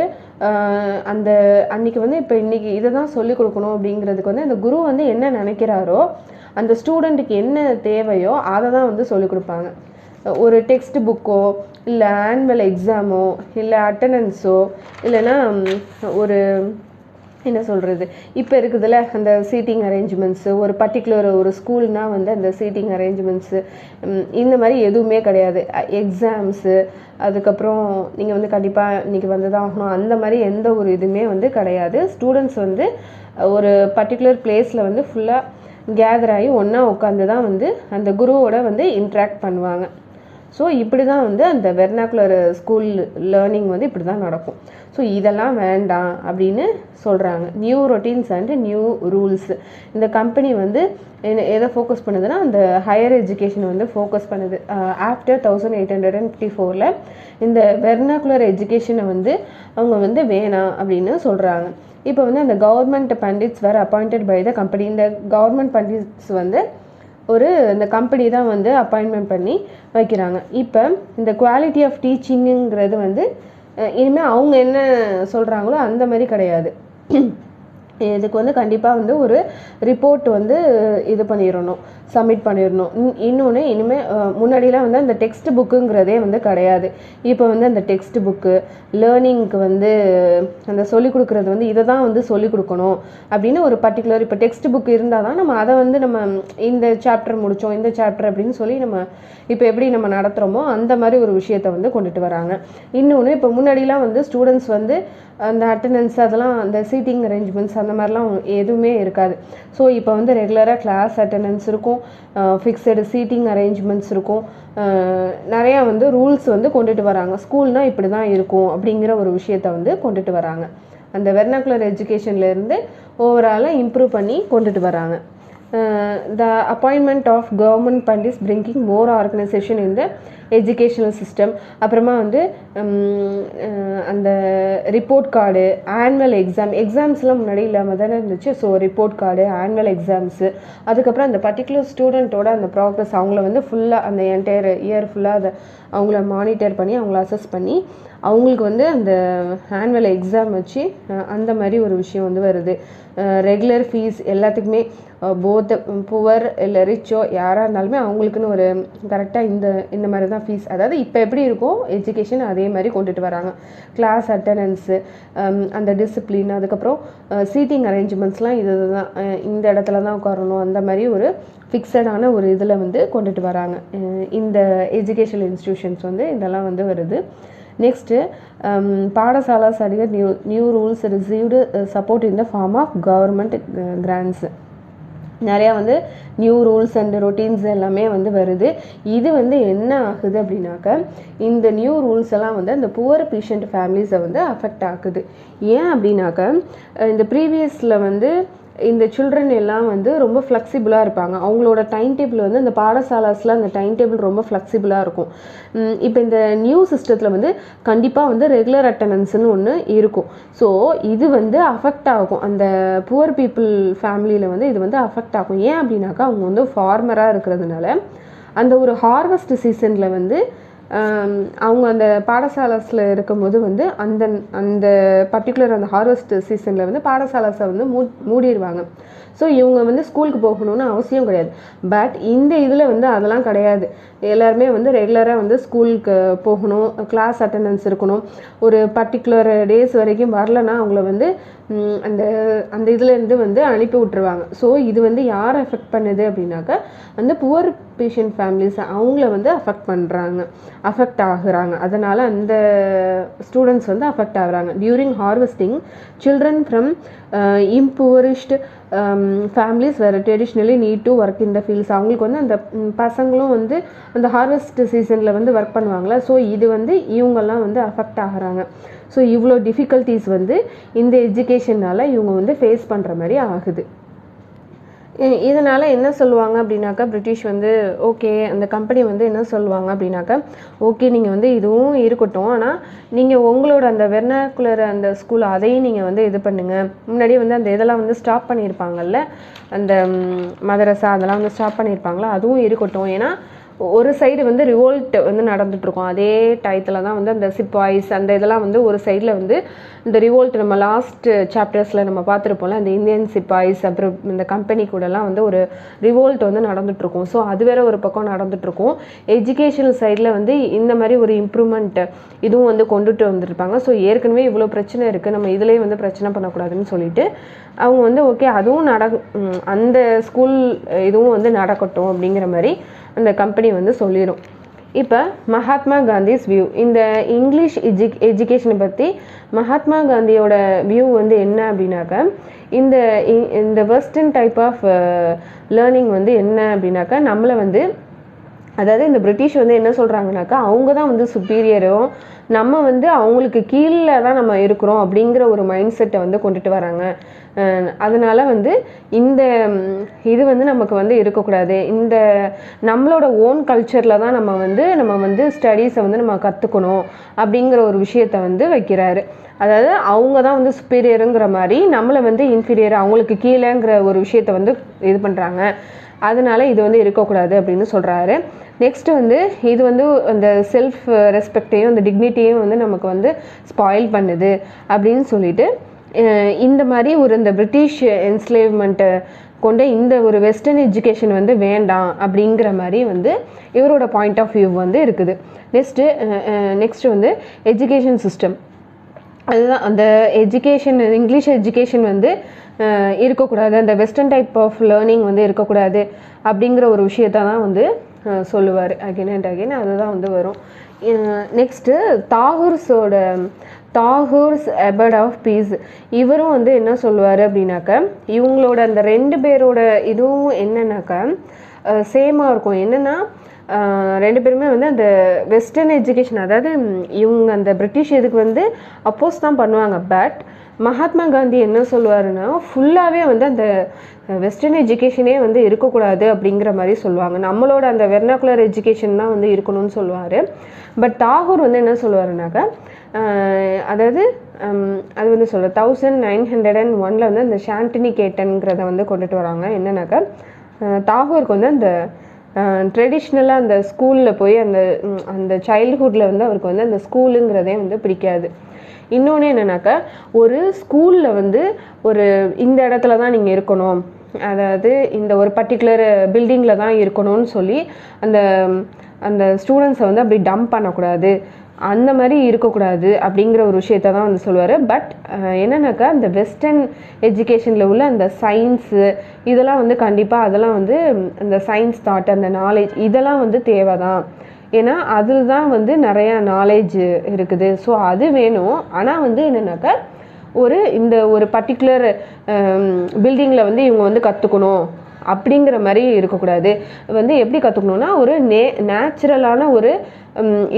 அந்த அன்றைக்கி வந்து இப்போ இன்றைக்கி இதை தான் சொல்லிக் கொடுக்கணும் அப்படிங்கிறதுக்கு வந்து அந்த குரு வந்து என்ன நினைக்கிறாரோ அந்த ஸ்டூடெண்ட்டுக்கு என்ன தேவையோ அதை தான் வந்து சொல்லிக் கொடுப்பாங்க. ஒரு டெக்ஸ்ட் புக்கோ இல்லை ஆனுவல் எக்ஸாமோ இல்லை அட்டண்டன்ஸோ இல்லைன்னா ஒரு என்ன சொல்கிறது, இப்போ இருக்குதுல்ல அந்த சீட்டிங் அரேஞ்ச்மெண்ட்ஸு, ஒரு பர்டிகுலர் ஒரு ஸ்கூல்னால் வந்து அந்த சீட்டிங் அரேஞ்ச்மெண்ட்ஸு இந்த மாதிரி எதுவுமே கிடையாது. எக்ஸாம்ஸு, அதுக்கப்புறம் நீங்கள் வந்து கண்டிப்பாக இன்றைக்கி வந்து தான் ஆகணும், அந்த மாதிரி எந்த ஒரு இதுவுமே வந்து கிடையாது. ஸ்டூடெண்ட்ஸ் வந்து ஒரு பர்டிகுலர் பிளேஸில் வந்து ஃபுல்லாக கேதர் ஆகி ஒன்றா உட்காந்து தான் வந்து அந்த குருவோட வந்து இன்ட்ராக்ட் பண்ணுவாங்க. ஸோ இப்படி தான் வந்து அந்த வெர்னாக்குலர் ஸ்கூல் லேர்னிங் வந்து இப்படி தான் நடக்கும். ஸோ இதெல்லாம் வேண்டாம் அப்படின்னு சொல்கிறாங்க. New routines and new rules. இந்த கம்பெனி வந்து எதை ஃபோக்கஸ் பண்ணுதுன்னா அந்த ஹையர் எஜுகேஷன் வந்து ஃபோக்கஸ் பண்ணுது. ஆஃப்டர் 1854 இந்த வெர்னாக்குலர் எஜுகேஷனை வந்து அவங்க வந்து வேணாம் அப்படின்னு சொல்கிறாங்க. இப்போ வந்து அந்த கவர்மெண்ட் பண்டிட்ஸ் வேறு அப்பாயிண்டட் பை த கம்பெனி. இந்த கவர்மெண்ட் பண்டிட்ஸ் வந்து இந்த கம்பெனி தான் வந்து அப்பாயின்மெண்ட் பண்ணி வைக்கிறாங்க. இப்போ இந்த குவாலிட்டி ஆஃப் டீச்சிங்குங்கிறது வந்து இனிமேல் அவங்க என்ன சொல்கிறாங்களோ அந்த மாதிரி கிடையாது. இதுக்கு வந்து கண்டிப்பாக வந்து ஒரு ரிப்போர்ட் வந்து இது பண்ணிடணும், சப்மிட் பண்ணிடணும். இன்னொன்று இனிமேல் முன்னாடிலாம் வந்து அந்த டெக்ஸ்ட் புக்குங்கிறதே வந்து கிடையாது. இப்போ வந்து அந்த டெக்ஸ்ட் புக்கு லேர்னிங்க்கு வந்து அந்த சொல்லிக் கொடுக்குறது வந்து இதை தான் வந்து சொல்லிக் கொடுக்கணும் அப்படின்னு ஒரு பர்டிகுலர் இப்போ டெக்ஸ்ட் புக் இருந்தால் தான் நம்ம அதை வந்து நம்ம இந்த சாப்டர் முடித்தோம், இந்த சாப்டர் அப்படின்னு சொல்லி நம்ம இப்போ எப்படி நம்ம நடத்துகிறோமோ அந்த மாதிரி ஒரு விஷயத்தை வந்து கொண்டுட்டு வராங்க. இன்னொன்று இப்போ முன்னாடிலாம் வந்து ஸ்டூடெண்ட்ஸ் வந்து அந்த அட்டண்டன்ஸ் அதெல்லாம் அந்த சீட்டிங் அரேஞ்ச்மெண்ட்ஸ் அந்த மாதிரிலாம் எதுவுமே இருக்காது. ஸோ இப்போ வந்து ரெகுலராக கிளாஸ் அட்டண்டன்ஸ் இருக்கும், ஃபிக்ஸடு சீட்டிங் அரேஞ்ச்மெண்ட்ஸ் இருக்கும், நிறையா வந்து ரூல்ஸ் வந்து கொண்டுட்டு வராங்க. ஸ்கூல்னால் இப்படி தான் இருக்கும் அப்படிங்கிற ஒரு விஷயத்தை வந்து கொண்டுட்டு வராங்க. அந்த வெர்னாக்குலர் எஜுகேஷன்லேருந்து ஓவராலாக இம்ப்ரூவ் பண்ணி கொண்டுட்டு வராங்க. The appointment of government pundits bringing more organization in the educational system. அப்புறமா வந்து அந்த ரிப்போர்ட் கார்டு, ஆனுவல் எக்ஸாம்ஸ்லாம் முன்னாடி இல்லாமல் தானே இருந்துச்சு. So report card, annual exams, அதுக்கப்புறம் அந்த பர்டிகுலர் ஸ்டூடெண்ட்டோட அந்த ப்ராக்ரஸ் அவங்கள வந்து ஃபுல்லாக அந்த என்டையர் இயர் ஃபுல்லாக அதை அவங்கள மானிட்டர் பண்ணி அவங்கள அசஸ் பண்ணி அவங்களுக்கு வந்து அந்த ஆனுவல் எக்ஸாம் வச்சு அந்த மாதிரி ஒரு விஷயம் வந்து வருது. ரெகுலர் ஃபீஸ் எல்லாத்துக்குமே போத் புவர் இல்லை ரிச்சோ யாராக இருந்தாலுமே அவங்களுக்குன்னு ஒரு கரெக்டாக இந்த மாதிரி தான் ஃபீஸ். அதாவது இப்போ எப்படி இருக்கோ எஜுகேஷன் அதே மாதிரி கொண்டுட்டு வராங்க. கிளாஸ் அட்டண்டன்ஸு, அந்த டிசிப்ளின், அதுக்கப்புறம் சீட்டிங் அரேஞ்ச்மெண்ட்ஸ்லாம் இது தான் இந்த இடத்துல தான் உட்காரணும், அந்த மாதிரி ஒரு ஃபிக்ஸடான ஒரு இதில் வந்து கொண்டுட்டு வராங்க. இந்த எஜுகேஷனல் இன்ஸ்டிடியூஷன்ஸ் வந்து இதெல்லாம் வந்து வருது. நெக்ஸ்ட்டு பாடசாலா சடிக new rules received support in the form of government grants. நிறையா வந்து நியூ ரூல்ஸ் அண்ட் ரொட்டீன்ஸ் எல்லாமே வந்து வருது. இது வந்து என்ன ஆகுது அப்படின்னாக்க இந்த நியூ ரூல்ஸ் எல்லாம் வந்து அந்த புவர் பேஷண்ட் ஃபேமிலிஸை வந்து அஃபெக்ட் ஆகுது. ஏன் அப்படின்னாக்க இந்த ப்ரீவியஸில் வந்து இந்த சில்ட்ரன் எல்லாம் வந்து ரொம்ப ஃப்ளெக்சிபிளாக இருப்பாங்க. அவங்களோட டைம் டேபிள் வந்து அந்த பாடசாலாஸில் அந்த டைம் டேபிள் ரொம்ப ஃப்ளெக்சிபிளாக இருக்கும். இப்போ இந்த நியூ சிஸ்டத்தில் வந்து கண்டிப்பாக வந்து ரெகுலர் அட்டண்டன்ஸ்னு ஒன்று இருக்கும். ஸோ இது வந்து அஃபெக்ட் ஆகும், அந்த புவர் பீப்புள் ஃபேமிலியில் வந்து இது வந்து அஃபெக்ட் ஆகும். ஏன் அப்படின்னாக்கா அவங்க வந்து ஃபார்மராக இருக்கிறதுனால அந்த ஒரு ஹார்வெஸ்ட் சீசனில் வந்து அவங்க அந்த பாடசாலாஸில் இருக்கும்போது வந்து அந்த அந்த பர்டிகுலர் அந்த ஹார்வெஸ்ட் சீசனில் வந்து பாடசாலாஸை வந்து மூடிடுவாங்க. ஸோ இவங்க வந்து ஸ்கூலுக்கு போகணும்னு அவசியம் கிடையாது. பட் இந்த இதில் வந்து அதெல்லாம் கிடையாது. எல்லாருமே வந்து ரெகுலராக வந்து ஸ்கூலுக்கு போகணும், கிளாஸ் அட்டண்டன்ஸ் இருக்கணும். ஒரு பர்டிகுலர் டேஸ் வரைக்கும் வரலன்னா அவங்கள வந்து அந்த அந்த இதுலேருந்து வந்து அனுப்பி விட்டுருவாங்க. ஸோ இது வந்து யார் அஃபெக்ட் பண்ணுது அப்படின்னாக்கா அந்த புவர் பேஷண்ட் ஃபேமிலிஸ் அவங்கள வந்து அஃபெக்ட் ஆகுறாங்க. அதனால் அந்த ஸ்டூடெண்ட்ஸ் வந்து அஃபெக்ட் ஆகுறாங்க. During harvesting children from impoverished families were traditionally need to work in the fields. அவங்களுக்கு வந்து அந்த பசங்களும் வந்து அந்த ஹார்வெஸ்ட் சீசனில் வந்து ஒர்க் பண்ணுவாங்களா. ஸோ இது வந்து இவங்கெல்லாம் வந்து அஃபெக்ட் ஆகுறாங்க. ஸோ இவ்வளோ டிஃபிகல்ட்டிஸ் வந்து இந்த எஜுகேஷனால் இவங்க வந்து ஃபேஸ் பண்ணுற மாதிரி ஆகுது. இதனால் என்ன சொல்லுவாங்க அப்படின்னாக்கா பிரிட்டிஷ் வந்து ஓகே அந்த கம்பெனி வந்து என்ன சொல்லுவாங்க அப்படின்னாக்கா ஓகே நீங்கள் வந்து இதுவும் இருக்கட்டும், ஆனால் நீங்கள் உங்களோட அந்த வெர்னாக்குலர் அந்த ஸ்கூல் அதையும் நீங்கள் வந்து இது பண்ணுங்கள். முன்னாடியே வந்து அந்த இதெல்லாம் வந்து ஸ்டாப் பண்ணியிருப்பாங்கல்ல, அந்த மதரசா அதெல்லாம் வந்து ஸ்டாப் பண்ணியிருப்பாங்களா, அதுவும் இருக்கட்டும். ஏன்னா ஒரு சைடு வந்து ரிவோல்ட் வந்து நடந்துகிட்ருக்கோம். அதே டயத்தில் தான் வந்து அந்த சிப்பாய்ஸ் அந்த இதெல்லாம் வந்து ஒரு சைடில் வந்து இந்த ரிவோல்ட் நம்ம லாஸ்ட் சாப்டர்ஸில் நம்ம பார்த்துருப்போம்ல, அந்த இந்தியன் சிப்பாய்ஸ் அப்புறம் இந்த கம்பெனி கூடலாம் வந்து ஒரு ரிவோல்ட் வந்து நடந்துகிட்ருக்கும். ஸோ அது வேற ஒரு பக்கம் நடந்துகிட்ருக்கும். எஜுகேஷனல் சைடில் வந்து இந்த மாதிரி ஒரு இம்ப்ரூவ்மெண்ட் இதுவும் வந்து கொண்டுட்டு வந்துருப்பாங்க. ஸோ ஏற்கனவே இவ்வளோ பிரச்சனை இருக்குது, நம்ம இதுலேயே வந்து பிரச்சனை பண்ணக்கூடாதுன்னு சொல்லிட்டு அவங்க வந்து ஓகே அதுவும் அந்த ஸ்கூல் இதுவும் வந்து நடக்கட்டும் அப்படிங்கிற மாதிரி அந்த கம்பெனி வந்து சொல்லிடும். இப்போ மகாத்மா காந்திஸ் வியூ, இந்த இங்கிலீஷ் எஜுகேஷனை பற்றி மகாத்மா காந்தியோட வியூ வந்து என்ன அப்படின்னாக்கா, இந்த வெஸ்டர்ன் டைப் ஆஃப் லேர்னிங் வந்து என்ன அப்படின்னாக்கா, நம்மளை வந்து அதாவது இந்த பிரிட்டிஷ் வந்து என்ன சொல்கிறாங்கனாக்கா, அவங்க தான் வந்து சுப்பீரியரும், நம்ம வந்து அவங்களுக்கு கீழே தான் நம்ம இருக்கிறோம் அப்படிங்கிற ஒரு மைண்ட் செட்டை வந்து கொண்டுட்டு வராங்க. அதனால வந்து இந்த இது வந்து நமக்கு வந்து இருக்கக்கூடாது, இந்த நம்மளோட ஓன் கல்ச்சரில் தான் நம்ம வந்து ஸ்டடீஸை வந்து நம்ம கற்றுக்கணும் அப்படிங்கிற ஒரு விஷயத்தை வந்து வைக்கிறாரு. அதாவது அவங்க தான் வந்து சுப்பீரியருங்கிற மாதிரி நம்மளை வந்து இன்ஃபீரியர், அவங்களுக்கு கீழேங்கிற ஒரு விஷயத்தை வந்து இது பண்ணுறாங்க. அதனால இது வந்து இருக்கக்கூடாது அப்படின்னு சொல்கிறாரு. நெக்ஸ்ட் வந்து இது வந்து அந்த செல்ஃப் ரெஸ்பெக்டையும் அந்த டிக்னிட்டியும் வந்து நமக்கு வந்து ஸ்பாயில் பண்ணுது அப்படின்னு சொல்லிட்டு இந்த மாதிரி இந்த பிரிட்டிஷ் என்ஸ்லேவ்மெண்ட்டை கொண்ட இந்த ஒரு வெஸ்டர்ன் எஜுகேஷன் வந்து வேண்டாம் அப்படிங்கிற மாதிரி வந்து இவரோட பாயிண்ட் ஆஃப் வியூ வந்து இருக்குது. நெக்ஸ்ட்டு வந்து எஜுகேஷன் சிஸ்டம், அதுதான் அந்த எஜுகேஷன் இங்கிலீஷ் எஜுகேஷன் வந்து இருக்கக்கூடாது, அந்த வெஸ்டர்ன் டைப் ஆஃப் லேர்னிங் வந்து இருக்கக்கூடாது அப்படிங்கிற ஒரு விஷயத்த தான் வந்து சொல்லுவார் அகைன் அண்ட் அகைன். அதுதான் வந்து வரும். நெக்ஸ்ட்டு தாகூர்ஸ் அபர்ட் ஆஃப் பீஸ், இவரும் வந்து என்ன சொல்லுவார் அப்படின்னாக்கா, இவங்களோட அந்த 2 பேரோட இதுவும் என்னன்னாக்கா சேமாக இருக்கும். என்னென்னா 2 பேருமே வந்து அந்த வெஸ்டர்ன் எஜுகேஷன், அதாவது இவங்க அந்த பிரிட்டிஷ் இதுக்கு வந்து அப்போஸ் தான் பண்ணுவாங்க. பட் மகாத்மா காந்தி என்ன சொல்லுவாருன்னா, ஃபுல்லாகவே வந்து அந்த வெஸ்டர்ன் எஜுகேஷனே வந்து இருக்கக்கூடாது அப்படிங்கிற மாதிரி சொல்லுவாங்க. நம்மளோட அந்த வெர்னாகுலர் எஜுகேஷன் தான் வந்து இருக்கணும்னு சொல்லுவார். பட் தாகூர் வந்து என்ன சொல்லுவாருனாக்கா, அதாவது அது வந்து 1901 வந்து அந்த ஷாண்டினிகேட்டன்கிறத வந்து கொண்டுட்டு வராங்க. என்னன்னாக்கா தாகூருக்கு வந்து அந்த ட்ரெடிஷ்னலாக அந்த ஸ்கூலில் போய் அந்த சைல்ட்ஹுட்டில் வந்து அவருக்கு வந்து அந்த ஸ்கூலுங்கிறதே வந்து பிடிக்காது. இன்னொன்று என்னன்னாக்கா, ஒரு ஸ்கூலில் வந்து இந்த இடத்துல தான் நீங்கள் இருக்கணும், அதாவது இந்த ஒரு பர்டிகுலர் பில்டிங்கில் தான் இருக்கணும்னு சொல்லி அந்த ஸ்டூடெண்ட்ஸை வந்து அப்படி டம்ப் பண்ணக்கூடாது, அந்த மாதிரி இருக்கக்கூடாது அப்படிங்கிற ஒரு விஷயத்த தான் வந்து சொல்லுவார். பட் என்னன்னாக்கா, அந்த வெஸ்டர்ன் எஜுகேஷனில் உள்ள அந்த சயின்ஸு இதெல்லாம் வந்து கண்டிப்பாக அதெல்லாம் வந்து அந்த சயின்ஸ் தாட், அந்த நாலேஜ் இதெல்லாம் வந்து தேவை தான். ஏன்னா அதில் தான் வந்து நிறையா நாலேஜ் இருக்குது. ஸோ அது வேணும். ஆனால் வந்து என்னன்னாக்கா, இந்த ஒரு பர்டிகுலர் பில்டிங்கில் வந்து இவங்க வந்து கற்றுக்கணும் அப்படிங்கிற மாதிரி இருக்கக்கூடாது. வந்து எப்படி கற்றுக்கணுன்னா, ஒரு நேச்சுரலான ஒரு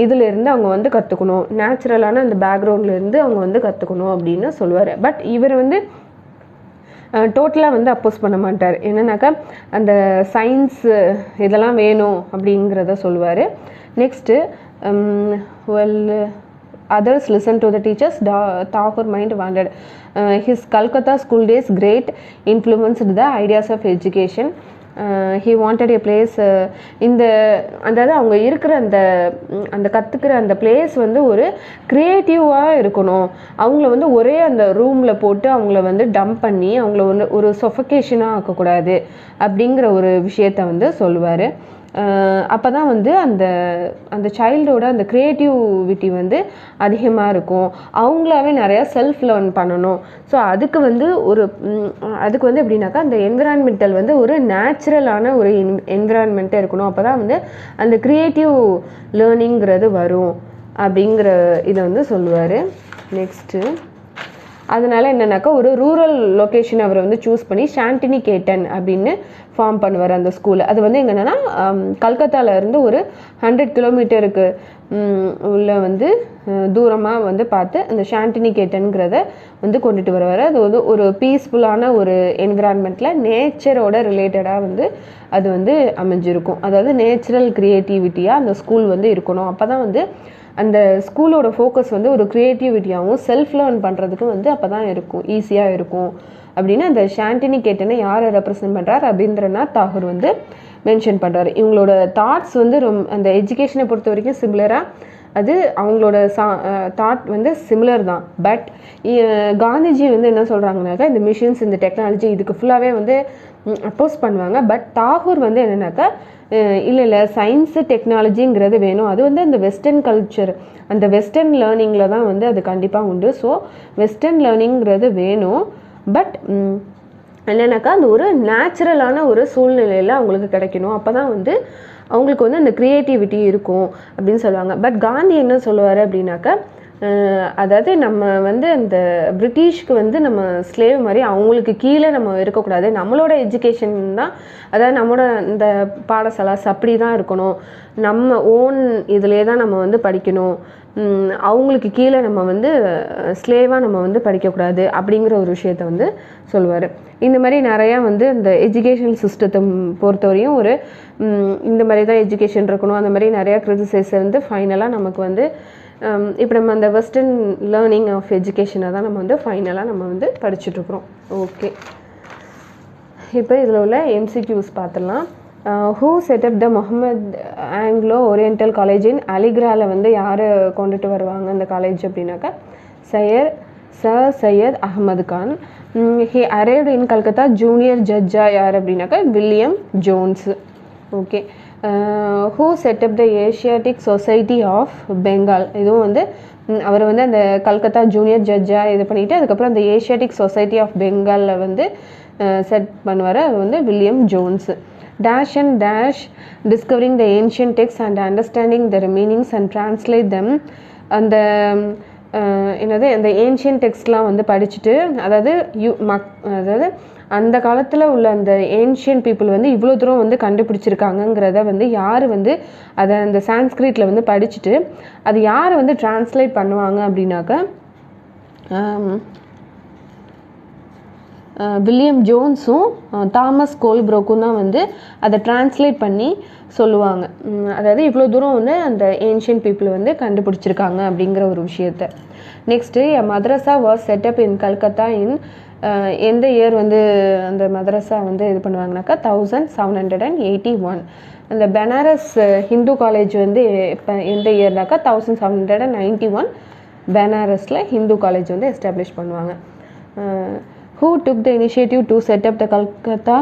இதிலேருந்து அவங்க வந்து கற்றுக்கணும், நேச்சுரலான அந்த பேக்ரவுண்ட்லேருந்து அவங்க வந்து கற்றுக்கணும் அப்படின்னு சொல்லுவார். பட் இவர் வந்து டோட்டலாக வந்து அப்போஸ் பண்ண மாட்டார். என்னன்னாக்கா, அந்த சயின்ஸ் இதெல்லாம் வேணும் அப்படிங்கிறத சொல்லுவார். Next others listen to the teachers. Thakur mind wandered. His Calcutta school days great influenced the ideas of education. He wanted a place அதாவது அவங்க இருக்கிற அந்த கற்றுக்கிற அந்த பிளேஸ் வந்து ஒரு க்ரியேட்டிவாக இருக்கணும். அவங்கள வந்து ஒரே அந்த ரூமில் போட்டு அவங்கள வந்து டம்ப் பண்ணி அவங்கள வந்து ஒரு சொஃபகேஷனாக ஆக்கக்கூடாது அப்படிங்கிற ஒரு விஷயத்த வந்து சொல்லுவார். அப்போ தான் வந்து அந்த சைல்டோட அந்த க்ரியேட்டிவிட்டி வந்து அதிகமாக இருக்கும். அவங்களாவே நிறையா செல்ஃப் லேர்ன் பண்ணணும். ஸோ அதுக்கு வந்து எப்படின்னாக்கா, அந்த என்விரான்மெண்டல் வந்து ஒரு நேச்சுரலான ஒரு என்விரான்மெண்ட்டாக இருக்கணும். அப்போ தான் வந்து அந்த க்ரியேட்டிவ் லேர்னிங்கிறது வரும் அப்படிங்கிற இதை வந்து சொல்லுவார். நெக்ஸ்ட்டு அதனால் என்னன்னாக்கா, ஒரு ரூரல் லொக்கேஷன் அவர் வந்து சூஸ் பண்ணி ஷாண்டினிகேட்டன் அப்படின்னு ஃபார்ம் பண்ணுவார் அந்த ஸ்கூலை. அது வந்து எங்கன்னா கல்கத்தாவிலேருந்து ஒரு 100 கிலோமீட்டருக்கு உள்ள வந்து தூரமாக வந்து பார்த்து அந்த ஷாண்டினிகேட்டன்கிறத வந்து கொண்டுட்டு வருவார். அது வந்து ஒரு பீஸ்ஃபுல்லான ஒரு என்விரான்மெண்ட்டில் நேச்சரோட ரிலேட்டடாக வந்து அது வந்து அமைஞ்சிருக்கும். அதாவது நேச்சுரல் க்ரியேட்டிவிட்டியாக அந்த ஸ்கூல் வந்து இருக்கணும். அப்போ தான் வந்து அந்த ஸ்கூலோட ஃபோக்கஸ் வந்து ஒரு க்ரியேட்டிவிட்டியாகவும் செல்ஃப் லேர்ன் பண்ணுறதுக்கு வந்து அப்போ தான் இருக்கும், ஈஸியாக இருக்கும் அப்படின்னு அந்த ஷாண்டினிகேட்டனை யாரை ரெப்ரசன்ட் பண்ணுறார்? ரவீந்திரநாத் தாகூர் வந்து மென்ஷன் பண்ணுறாரு. இவங்களோட தாட்ஸ் வந்து அந்த எஜுகேஷனை பொறுத்த வரைக்கும் சிமிலராக அது அவங்களோட தாட் வந்து சிமிலர் தான். பட் காந்திஜி வந்து என்ன சொல்கிறாங்கனாக்கா இந்த மிஷின்ஸ் இந்த டெக்னாலஜி இதுக்கு ஃபுல்லாகவே வந்து அப்போஸ் பண்ணுவாங்க. பட் தாகூர் வந்து என்னென்னாக்கா இல்லை சயின்ஸு டெக்னாலஜிங்கிறது வேணும், அது வந்து அந்த வெஸ்டர்ன் கல்ச்சர் அந்த வெஸ்டர்ன் லேர்னிங்கில் தான் வந்து அது கண்டிப்பாக உண்டு. ஸோ வெஸ்டர்ன் லேர்னிங்கிறது வேணும். பட் என்னென்னாக்கா அந்த ஒரு நேச்சுரலான ஒரு சூழ்நிலையில் அவங்களுக்கு கிடைக்கணும், அப்போ தான் வந்து அவங்களுக்கு வந்து அந்த க்ரியேட்டிவிட்டி இருக்கும் அப்படின்னு சொல்லுவாங்க. பட் காந்தி என்ன சொல்லுவார் அப்படின்னாக்கா அதாவது நம்ம வந்து அந்த பிரிட்டிஷ்க்கு வந்து நம்ம ஸ்லேவ் மாதிரி அவங்களுக்கு கீழே நம்ம இருக்கக்கூடாது, நம்மளோட எஜுகேஷன் தான் அதாவது நம்மளோட இந்த பாடசாலாஸ் அப்படி தான் இருக்கணும், நம்ம ஓன் இதிலே தான் நம்ம வந்து படிக்கணும், அவங்களுக்கு கீழே நம்ம வந்து ஸ்லேவாக நம்ம வந்து படிக்கக்கூடாது அப்படிங்கிற ஒரு விஷயத்த வந்து சொல்லுவார். இந்த மாதிரி நிறையா வந்து இந்த எஜுகேஷன் சிஸ்டத்தை பொறுத்தவரையும் ஒரு இந்த மாதிரி தான் எஜுகேஷன் இருக்கணும், அந்த மாதிரி நிறையா கிரிட்டிசைஸை வந்து ஃபைனலாக நமக்கு வந்து இப்போ நம்ம அந்த வெஸ்டர்ன் லேர்னிங் ஆஃப் எஜுகேஷனை தான் நம்ம வந்து ஃபைனலாக நம்ம வந்து படிச்சுட்ருக்குறோம். ஓகே, இப்போ இதில் உள்ள எம்சிக்யூஸ் பார்த்துடலாம். Who setup the Mohammed Anglo Oriental college இன் அலிகிராவில் வந்து யார் கொண்டுட்டு வருவாங்க அந்த காலேஜ் அப்படின்னாக்கா sir Syed Ahmed Khan. He arrived in Calcutta junior ஜட்ஜா யார் அப்படின்னாக்கா William Jones. Okay, who setup the Asiatic Society of Bengal, இதுவும் வந்து அவர் வந்து அந்த கல்கத்தா ஜூனியர் ஜட்ஜாக இது பண்ணிவிட்டு அதுக்கப்புறம் அந்த ஏஷியாட்டிக் சொசைட்டி ஆஃப் பெங்காலில் வந்து செட் பண்ணுவார், அது வந்து William Jones. Dash and dash discovering the ancient texts and understanding their meanings and translate them. அந்த என்னது அந்த ஏன்ஷியன்ட் டெக்ஸ்ட்லாம் வந்து படிச்சுட்டு அதாவது அதாவது அந்த காலத்தில் உள்ள அந்த ஏன்ஷியன்ட் பீப்புள் வந்து இவ்வளோ தூரம் வந்து கண்டுபிடிச்சிருக்காங்கங்கிறத வந்து யார் வந்து அதை அந்த சான்ஸ்கிரிட்டில் வந்து படிச்சுட்டு அது யார் வந்து டிரான்ஸ்லேட் பண்ணுவாங்க அப்படின்னாக்கா வில்லியம் ஜோன்ஸும் தாமஸ் கோல்ப்ரோக்கும் தான் வந்து அதை டிரான்ஸ்லேட் பண்ணி சொல்லுவாங்க. அதாவது இவ்வளோ தூரம் வந்து அந்த ஏன்ஷியன்ட் பீப்புள் வந்து கண்டுபிடிச்சிருக்காங்க அப்படிங்கிற ஒரு விஷயத்த. நெக்ஸ்ட்டு மதரசா வாஸ் செட்டப் இன் கல்கத்தா இன் எந்த இயர் வந்து அந்த மதரசா வந்து இது பண்ணுவாங்கனாக்கா 1781. அந்த பெனாரஸ் ஹிந்து காலேஜ் வந்து இப்போ எந்த இயர்னாக்கா 1791 பெனாரஸில் ஹிந்து காலேஜ் வந்து எஸ்டாப்ளிஷ் பண்ணுவாங்க. Who took the initiative to set up the Calcutta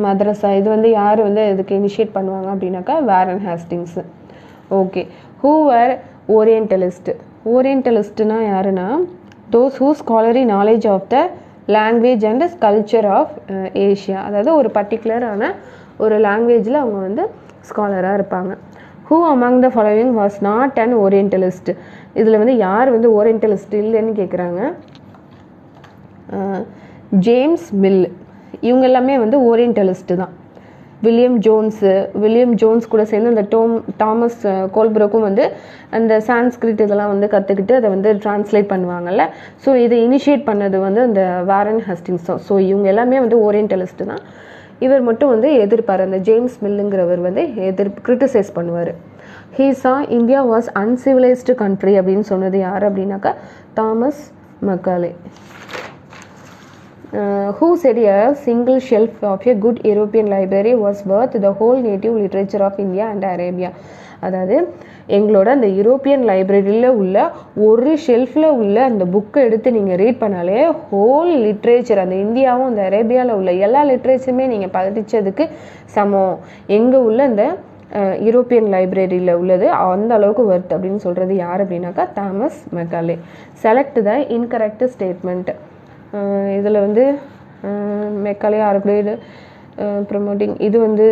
Madrasa, இது வந்து யார் வந்து இதுக்கு இனிஷியேட் பண்ணுவாங்க அப்படின்னாக்கா Warren Hastings. Okay, who were Orientalist? ஓரியன்டலிஸ்ட்னா யாருன்னா those who scholarly knowledge of the language and culture of Asia, அதாவது ஒரு பர்டிகுலரான ஒரு லாங்குவேஜில் அவங்க வந்து ஸ்காலராக இருப்பாங்க. Who among the following was not an Orientalist? இதில் வந்து யார் வந்து ஓரியன்டலிஸ்ட் இல்லைன்னு கேட்குறாங்க. ஜேம்ஸ் மில், இவங்க எல்லாமே வந்து ஓரியன்டலிஸ்ட்டு தான். வில்லியம் ஜோன்ஸ் கூட சேர்ந்து அந்த தாமஸ் கோல்ப்ரோக்கும் வந்து அந்த சான்ஸ்கிரிட் இதெல்லாம் வந்து கற்றுக்கிட்டு அதை வந்து டிரான்ஸ்லேட் பண்ணுவாங்கல்ல. ஸோ இதை இனிஷியேட் பண்ணது வந்து அந்த வாரன் ஹேஸ்டிங்ஸ் தான். ஸோ இவங்க எல்லாமே வந்து ஓரியன்டலிஸ்ட்டு தான். இவர் மட்டும் வந்து எதிர்ப்பார், அந்த ஜேம்ஸ் மில்லுங்கிறவர் வந்து கிரிட்டிசைஸ் பண்ணுவார். ஹீ சா இந்தியா வாஸ் அன்சிவிலைஸ்டு கண்ட்ரி அப்படின்னு சொன்னது யார் அப்படின்னாக்கா Thomas Macaulay. Who said a single shelf of a good European library was worth the whole native literature of India and Arabia? அதாவது எங்களோட அந்த யூரோப்பியன் லைப்ரரியில் உள்ள ஒரு ஷெல்ஃபில் உள்ள அந்த புக்கை எடுத்து நீங்கள் ரீட் பண்ணாலே ஹோல் லிட்ரேச்சர் அந்த இந்தியாவும் அந்த அரேபியாவில் உள்ள எல்லா லிட்ரேச்சருமே நீங்கள் படித்ததுக்கு சமம் எங்கே உள்ள அந்த யூரோப்பியன் லைப்ரரியில் உள்ளது அந்த அளவுக்கு ஒர்த் அப்படின்னு சொல்கிறது யார் அப்படின்னாக்கா Thomas Macaulay. Select the incorrect statement. இதில் வந்து மெக்காலே ஆர்குலேட் ப்ரமோட்டிங் இது வந்து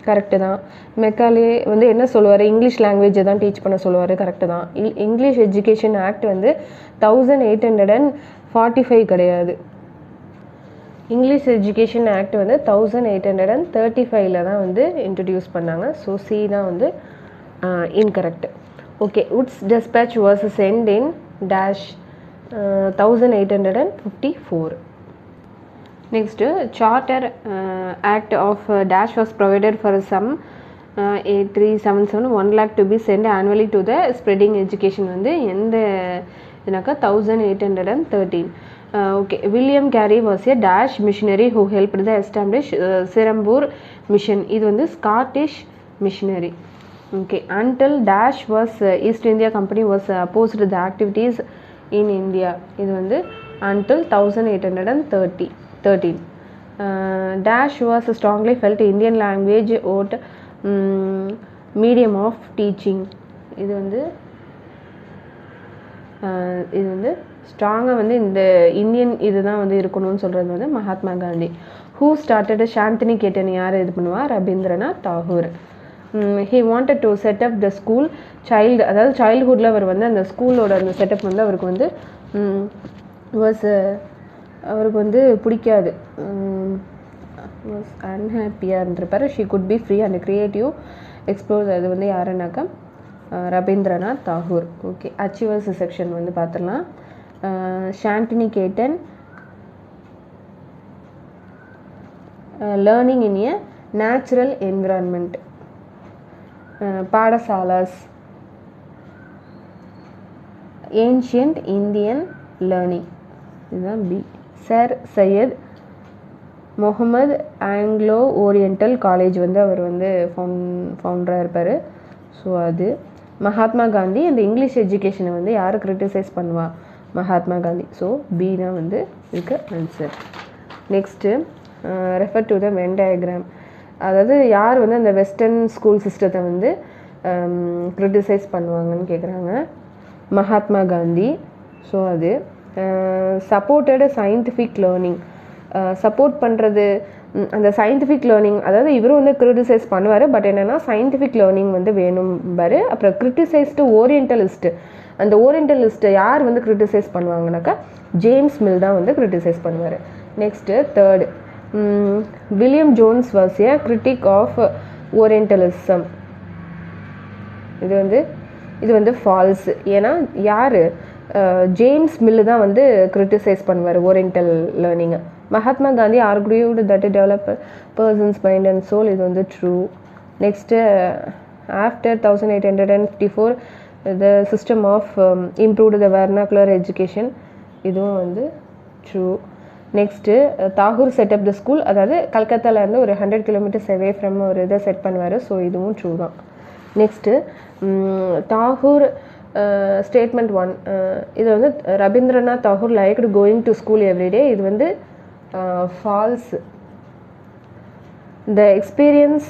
கரெக்டு தான். மெக்காலே வந்து என்ன சொல்லுவார், இங்கிலீஷ் லாங்குவேஜை தான் டீச் பண்ண சொல்லுவார், கரெக்டு தான். இங்கிலீஷ் எஜுகேஷன் ஆக்ட் வந்து 1845 கிடையாது. இங்கிலீஷ் எஜுகேஷன் ஆக்ட் வந்து 1835 தான் வந்து இன்ட்ரடியூஸ் பண்ணாங்க. ஸோ சி தான் வந்து incorrect. Okay, Wood's despatch was sent in dash 1854. Next, Charter Act of Dash was provided for some 8377 1 lakh to be sent annually to the spreading education வந்து எந்த இதுனாக்கா 1813. Okay, William Carey was a Dash missionary who helped the establish Sirambur mission. இது வந்து Scottish missionary. Okay, until Dash was East India Company was opposed the activities in India. இது வந்து until 1813. Dash was strongly felt Indian language out medium of teaching. இது வந்து ஸ்ட்ராங்காக வந்து இந்த Indian இதுதான் வந்து இருக்கணும்னு சொல்கிறது வந்து மகாத்மா காந்தி. ஹூ ஸ்டார்டட் சாந்தினிகேதன் யார் இது பண்ணுவா? Rabindranath Tagore. He wanted to set up the school அதாவது சைல்ட்ஹுட்டில் அவர் வந்து அந்த ஸ்கூலோட அந்த செட்டப் வந்து அவருக்கு வந்து அவருக்கு வந்து பிடிக்காது, வாஸ் அன்ஹாப்பியாக இருந்திருப்பார். She could be free and creative explore. அது வந்து யாருன்னாக்கா Rabindranath Tagore. Okay, achievers section வந்து பார்த்துடலாம். Shantiniketan learning in a natural environment. Pathshalas ancient Indian learning. இதுதான் B. Sir Syed Muhammad Anglo Oriental College வந்து அவர் வந்து ஃபவுண்டராக இருப்பார். ஸோ அது மகாத்மா காந்தி அந்த இங்கிலீஷ் எஜுகேஷனை வந்து யார் கிரிட்டிசைஸ் பண்ணுவா? மகாத்மா காந்தி. ஸோ பி தான் வந்து இதுக்கு answer. Next refer to the Venn diagram. அதாவது யார் வந்து அந்த வெஸ்டர்ன் ஸ்கூல் சிஸ்டத்தை வந்து கிரிட்டிசைஸ் பண்ணுவாங்கன்னு கேட்குறாங்க. மகாத்மா காந்தி. ஸோ அது சப்போர்ட்டட் சயின்டிஃபிக் லேர்னிங். சப்போர்ட் பண்ணுறது அந்த சயின்டிஃபிக் லேர்னிங், அதாவது இவரும் வந்து கிரிட்டிசைஸ் பண்ணுவார். பட் என்னென்னா சயின்டிஃபிக் லேர்னிங் வந்து வேணும்பார். அப்புறம் கிரிட்டிசைஸ்டு ஓரியன்டலிஸ்ட்டு. அந்த ஓரியன்டலிஸ்ட்டை யார் வந்து கிரிட்டிசைஸ் பண்ணுவாங்கனாக்கா ஜேம்ஸ் மில் தான் வந்து கிரிட்டிசைஸ் பண்ணுவார். Next third, William Jones was a critic of orientalism. இது வந்து ஃபால்ஸ். ஏன்னா யார்? ஜேம்ஸ் மில்லு தான் வந்து கிரிட்டிசைஸ் பண்ணுவார் oriental லேர்னிங்கை. Mahatma Gandhi ஆர்கியூவ்டு that develop persons mind and soul. இது வந்து true. Next after 1854 the system of improved the vernacular education. இதுவும் வந்து ட்ரூ. நெக்ஸ்ட்டு தாகூர் செட்டப் த ஸ்கூல். அதாவது கல்கத்தாவிலேருந்து ஒரு 100 கிலோமீட்டர்ஸ் அவே ஃப்ரம் ஒரு இதை செட் பண்ணுவார். ஸோ இதுவும் ட்ரூ தான். Next Tagore statement 1. இது வந்து Rabindranath Tagore liked going to school everyday. இது வந்து false. The experience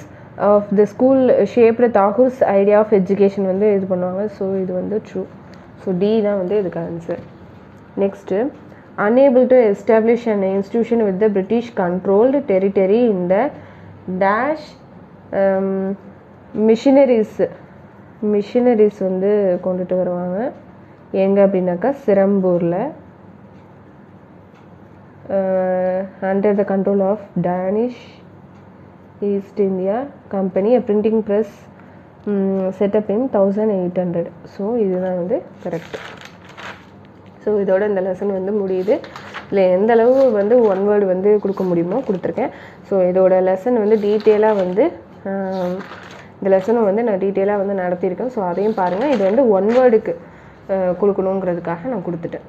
of the school shaped Tagore's idea of education வந்து இது பண்ணுவாங்க. ஸோ இது வந்து ட்ரூ. ஸோ டி தான் வந்து இதுக்கு answer. Next unable to establish an institution with the British controlled territory in the dash machineries வந்து கொண்டுட்டு வருவாங்க. எங்கே அப்படின்னாக்கா சிரம்பூரில் under the control of Danish East India Company, a printing press set up in 1800. So இதுதான் வந்து correct. So இதோட இந்த lesson வந்து முடியுது. இல்லை எந்த அளவு வந்து ஒன் வேர்டு வந்து கொடுக்க முடியுமோ கொடுத்துருக்கேன். ஸோ இதோட லெசன் வந்து டீட்டெயிலாக வந்து இந்த லெசனும் வந்து நான் டீட்டெயிலாக வந்து நடத்தியிருக்கேன். ஸோ அதையும் பாருங்கள். இது வந்து ஒன் வேர்டுக்கு கொடுக்கணுங்கிறதுக்காக நான் கொடுத்துட்டேன்.